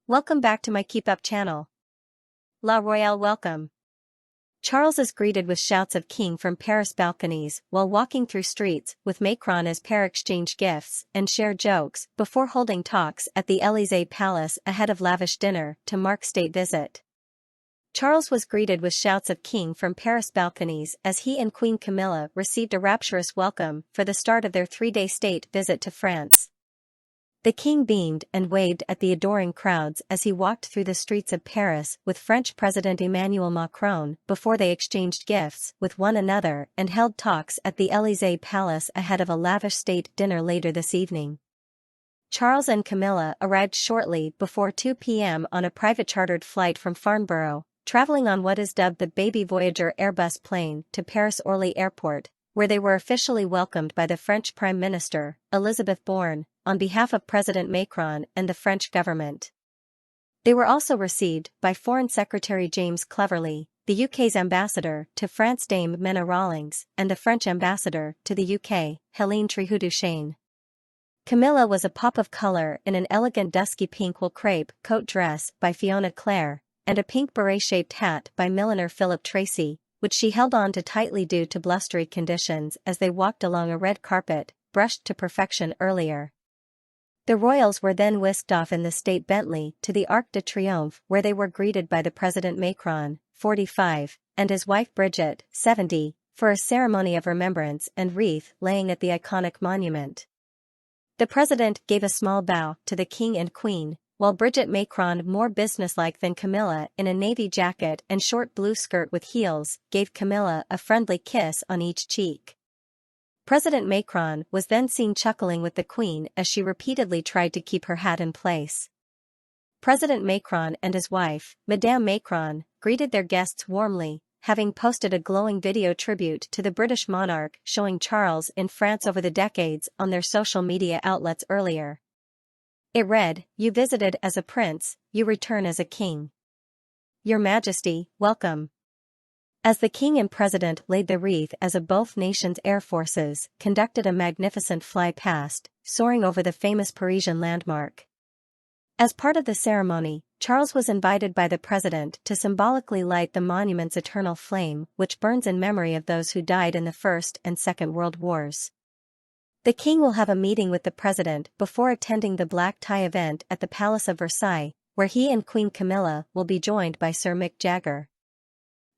Welcome back to my Keep Up channel. La Royale welcome. Charles is greeted with shouts of king from Paris balconies while walking through streets with Macron as pair exchange gifts and share jokes before holding talks at the Elysee Palace ahead of lavish dinner to mark state visit. Charles was greeted with shouts of king from Paris balconies as he and Queen Camilla received a rapturous welcome for the start of their 3-day state visit to France. The king beamed and waved at the adoring crowds as he walked through the streets of Paris with French President Emmanuel Macron before they exchanged gifts with one another and held talks at the Elysee Palace ahead of a lavish state dinner later this evening. Charles and Camilla arrived shortly before 2 p.m. on a private chartered flight from Farnborough, traveling on what is dubbed the Baby Voyager Airbus plane to Paris-Orly Airport, where they were officially welcomed by the French Prime Minister, Elisabeth Borne, on behalf of President Macron and the French government. They were also received by Foreign Secretary James Cleverly, the UK's ambassador to France Dame Mena Rawlings, and the French ambassador to the UK, Hélène Trihu-Duchesne. Camilla was a pop of colour in an elegant dusky pink wool crepe coat dress by Fiona Clare, and a pink beret-shaped hat by milliner Philip Tracy, which she held on to tightly due to blustery conditions as they walked along a red carpet, brushed to perfection earlier. The royals were then whisked off in the state Bentley to the Arc de Triomphe, where they were greeted by the President Macron, 45, and his wife Brigitte, 70, for a ceremony of remembrance and wreath-laying at the iconic monument. The president gave a small bow to the king and queen, while Brigitte Macron, more businesslike than Camilla in a navy jacket and short blue skirt with heels, gave Camilla a friendly kiss on each cheek. President Macron was then seen chuckling with the Queen as she repeatedly tried to keep her hat in place. President Macron and his wife, Madame Macron, greeted their guests warmly, having posted a glowing video tribute to the British monarch showing Charles in France over the decades on their social media outlets earlier. It read, "You visited as a prince, you return as a king. Your Majesty, welcome." As the king and president laid the wreath as both nations' air forces conducted a magnificent fly-past, soaring over the famous Parisian landmark. As part of the ceremony, Charles was invited by the president to symbolically light the monument's eternal flame, which burns in memory of those who died in the First and Second World Wars. The king will have a meeting with the president before attending the black tie event at the Palace of Versailles, where he and Queen Camilla will be joined by Sir Mick Jagger.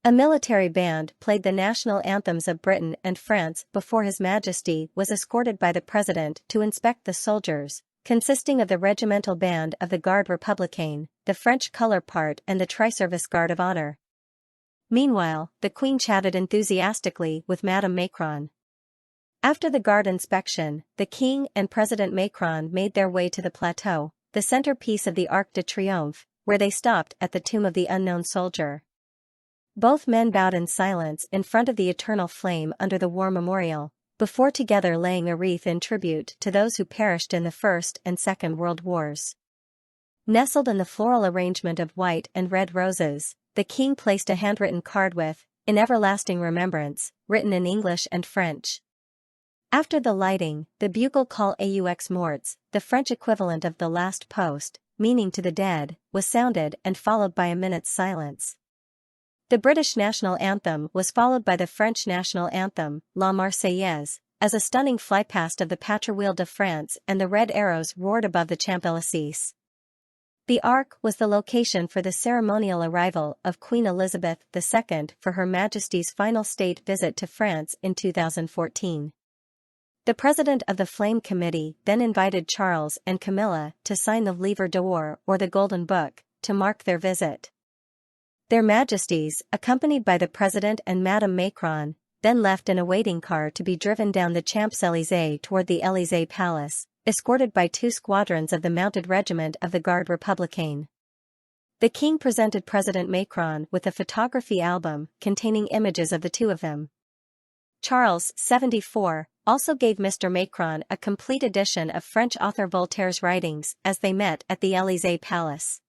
A military band played the national anthems of Britain and France before His Majesty was escorted by the president to inspect the soldiers, consisting of the regimental band of the Garde Républicaine, the French Colour Part and the Tri-Service Guard of Honour. Meanwhile, the Queen chatted enthusiastically with Madame Macron. After the guard inspection, the king and President Macron made their way to the plateau, the centerpiece of the Arc de Triomphe, where they stopped at the tomb of the unknown soldier. Both men bowed in silence in front of the eternal flame under the war memorial, before together laying a wreath in tribute to those who perished in the First and Second World Wars. Nestled in the floral arrangement of white and red roses, the king placed a handwritten card with, "In everlasting remembrance," written in English and French. After the lighting, the bugle call aux morts, the French equivalent of the last post, meaning to the dead, was sounded and followed by a minute's silence. The British national anthem was followed by the French national anthem, La Marseillaise, as a stunning flypast of the Patrouille de France and the red arrows roared above the Champs-Élysées. The Arc was the location for the ceremonial arrival of Queen Elizabeth II for Her Majesty's final state visit to France in 2014. The president of the Flame Committee then invited Charles and Camilla to sign the Livre d'Or or the Golden Book, to mark their visit. Their Majesties, accompanied by the President and Madame Macron, then left in a waiting car to be driven down the Champs-Élysées toward the Elysee Palace, escorted by 2 squadrons of the Mounted Regiment of the Garde Républicaine. The king presented President Macron with a photography album containing images of the two of them. Charles, 74, also gave Mr. Macron a complete edition of French author Voltaire's writings as they met at the Elysee Palace.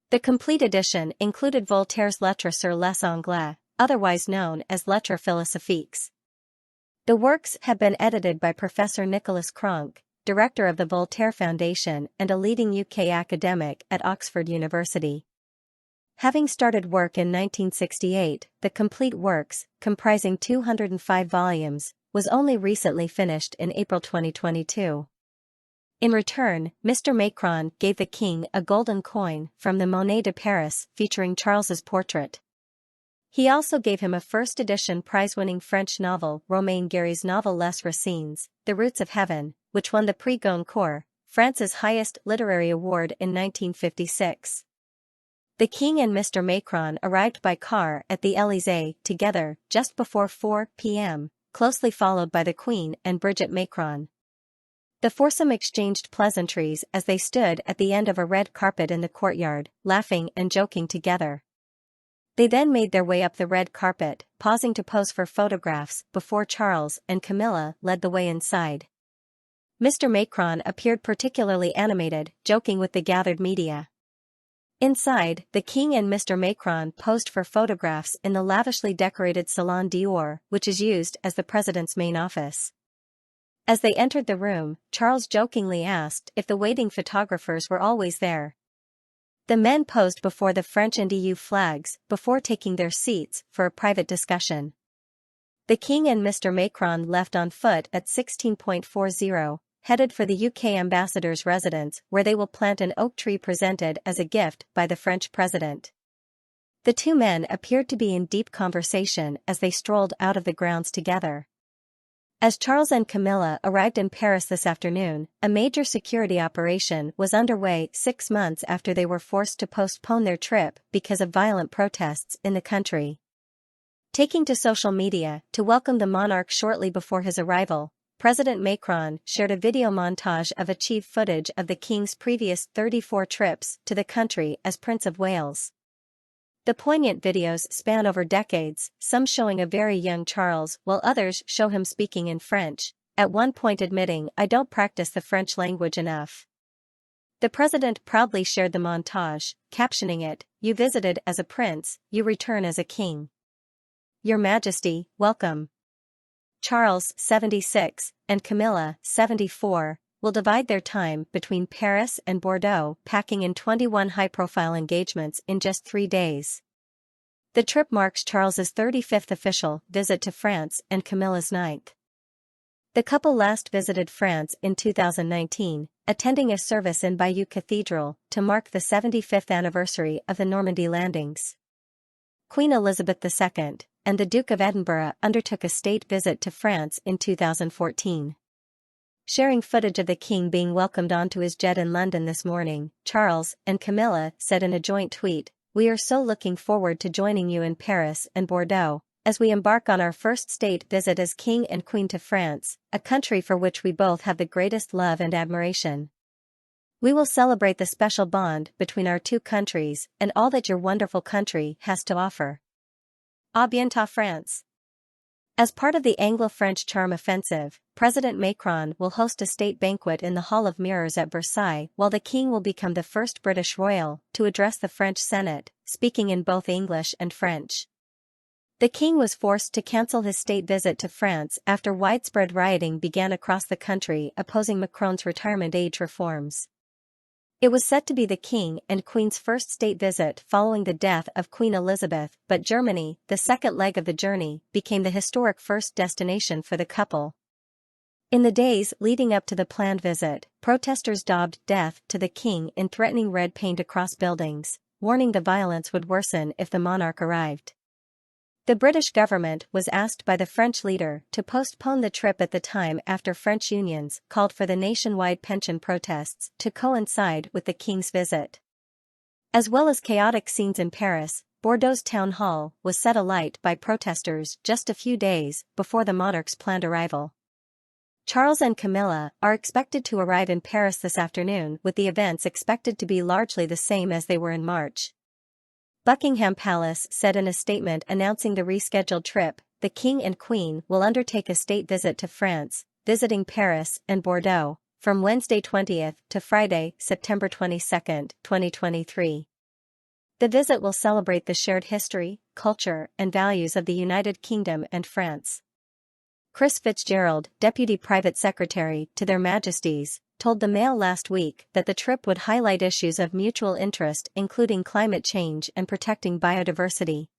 The complete edition included Voltaire's Lettres sur les Anglais, otherwise known as Lettres philosophiques. The works have been edited by Professor Nicolas Cronk, director of the Voltaire Foundation and a leading UK academic at Oxford University. Having started work in 1968, the complete works, comprising 205 volumes, was only recently finished in April 2022. In return, Mr. Macron gave the king a golden coin from the Monnaie de Paris featuring Charles's portrait. He also gave him a first-edition prize-winning French novel, Romain Gary's novel Les Racines, The Roots of Heaven, which won the Prix Goncourt, France's highest literary award in 1956. The king and Mr. Macron arrived by car at the Elysee together just before 4 p.m., closely followed by the Queen and Brigitte Macron. The foursome exchanged pleasantries as they stood at the end of a red carpet in the courtyard, laughing and joking together. They then made their way up the red carpet, pausing to pose for photographs before Charles and Camilla led the way inside. Mr. Macron appeared particularly animated, joking with the gathered media. Inside, the king and Mr. Macron posed for photographs in the lavishly decorated Salon d'Or, which is used as the president's main office. As they entered the room, Charles jokingly asked if the waiting photographers were always there. The men posed before the French and EU flags before taking their seats for a private discussion. The king and Mr. Macron left on foot at 16:40, headed for the UK ambassador's residence where they will plant an oak tree presented as a gift by the French president. The two men appeared to be in deep conversation as they strolled out of the grounds together. As Charles and Camilla arrived in Paris this afternoon, a major security operation was underway 6 months after they were forced to postpone their trip because of violent protests in the country. Taking to social media to welcome the monarch shortly before his arrival, President Macron shared a video montage of archive footage of the king's previous 34 trips to the country as Prince of Wales. The poignant videos span over decades, some showing a very young Charles while others show him speaking in French, at one point admitting, "I don't practice the French language enough." The president proudly shared the montage, captioning it, "You visited as a prince, you return as a king. Your Majesty, welcome." Charles, 76, and Camilla, 74, will divide their time between Paris and Bordeaux, packing in 21 high-profile engagements in just 3 days. The trip marks Charles's 35th official visit to France and Camilla's 9th. The couple last visited France in 2019, attending a service in Bayeux Cathedral to mark the 75th anniversary of the Normandy landings. Queen Elizabeth II and the Duke of Edinburgh undertook a state visit to France in 2014. Sharing footage of the king being welcomed onto his jet in London this morning, Charles and Camilla said in a joint tweet, "We are so looking forward to joining you in Paris and Bordeaux, as we embark on our first state visit as king and queen to France, a country for which we both have the greatest love and admiration. We will celebrate the special bond between our two countries and all that your wonderful country has to offer. À bientôt France." As part of the Anglo-French Charm Offensive, President Macron will host a state banquet in the Hall of Mirrors at Versailles, while the king will become the first British royal to address the French Senate, speaking in both English and French. The king was forced to cancel his state visit to France after widespread rioting began across the country opposing Macron's retirement age reforms. It was set to be the king and queen's first state visit following the death of Queen Elizabeth, but Germany, the second leg of the journey, became the historic first destination for the couple. In the days leading up to the planned visit, protesters daubed "Death to the King" in threatening red paint across buildings, warning the violence would worsen if the monarch arrived. The British government was asked by the French leader to postpone the trip at the time after French unions called for the nationwide pension protests to coincide with the king's visit. As well as chaotic scenes in Paris, Bordeaux's town hall was set alight by protesters just a few days before the monarch's planned arrival. Charles and Camilla are expected to arrive in Paris this afternoon, with the events expected to be largely the same as they were in March. Buckingham Palace said in a statement announcing the rescheduled trip, the King and Queen will undertake a state visit to France, visiting Paris and Bordeaux, from Wednesday 20th to Friday, September 22, 2023. The visit will celebrate the shared history, culture, and values of the United Kingdom and France. Chris Fitzgerald, Deputy Private Secretary to Their Majesties, told the Mail last week that the trip would highlight issues of mutual interest including climate change and protecting biodiversity.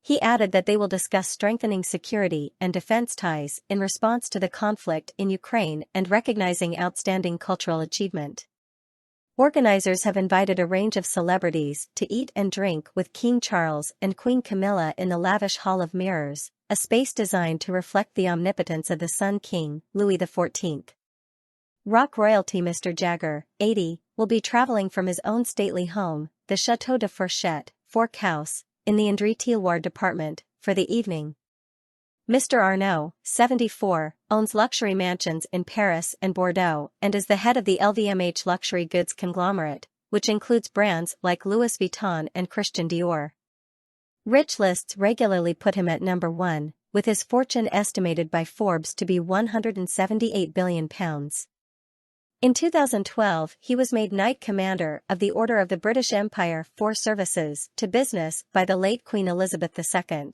He added that they will discuss strengthening security and defense ties in response to the conflict in Ukraine and recognizing outstanding cultural achievement. Organizers have invited a range of celebrities to eat and drink with King Charles and Queen Camilla in the lavish Hall of Mirrors, a space designed to reflect the omnipotence of the Sun King, Louis XIV. Rock royalty Mr. Jagger, 80, will be traveling from his own stately home, the Château de Fourchette, Fork House, in the Indre-et-Loire department, for the evening. Mr. Arnault, 74, owns luxury mansions in Paris and Bordeaux and is the head of the LVMH luxury goods conglomerate, which includes brands like Louis Vuitton and Christian Dior. Rich lists regularly put him at number 1, with his fortune estimated by Forbes to be £178 billion. In 2012, he was made Knight Commander of the Order of the British Empire for services to business by the late Queen Elizabeth II.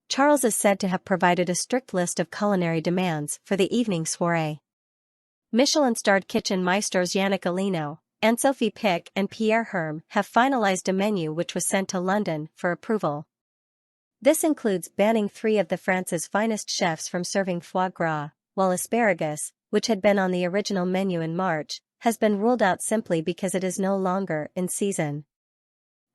Charles is said to have provided a strict list of culinary demands for the evening soirée. Michelin-starred kitchen maestros Yannick Alino, Anne-Sophie Pic and Pierre Hermé have finalized a menu which was sent to London for approval. This includes banning 3 of France's finest chefs from serving foie gras, while asparagus, which had been on the original menu in March, has been ruled out simply because it is no longer in season.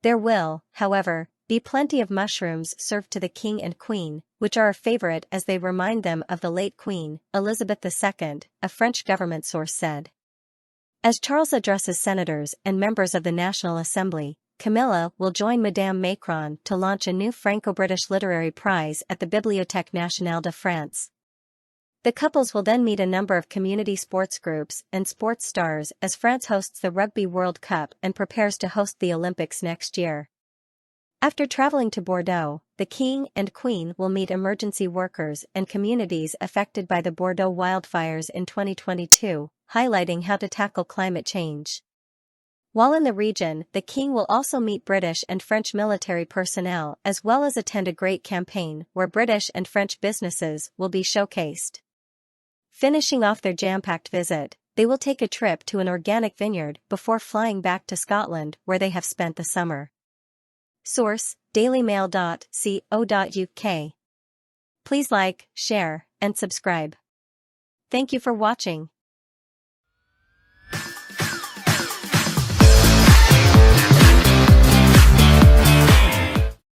There will, however, be plenty of mushrooms served to the King and Queen, which are a favorite as they remind them of the late Queen, Elizabeth II, a French government source said. As Charles addresses senators and members of the National Assembly, Camilla will join Madame Macron to launch a new Franco-British literary prize at the Bibliothèque Nationale de France. The couples will then meet a number of community sports groups and sports stars as France hosts the Rugby World Cup and prepares to host the Olympics next year. After traveling to Bordeaux, the King and Queen will meet emergency workers and communities affected by the Bordeaux wildfires in 2022, highlighting how to tackle climate change. While in the region, the King will also meet British and French military personnel as well as attend a great campaign where British and French businesses will be showcased. Finishing off their jam-packed visit, they will take a trip to an organic vineyard before flying back to Scotland where they have spent the summer. Source: dailymail.co.uk. Please like, share, and subscribe. Thank you for watching.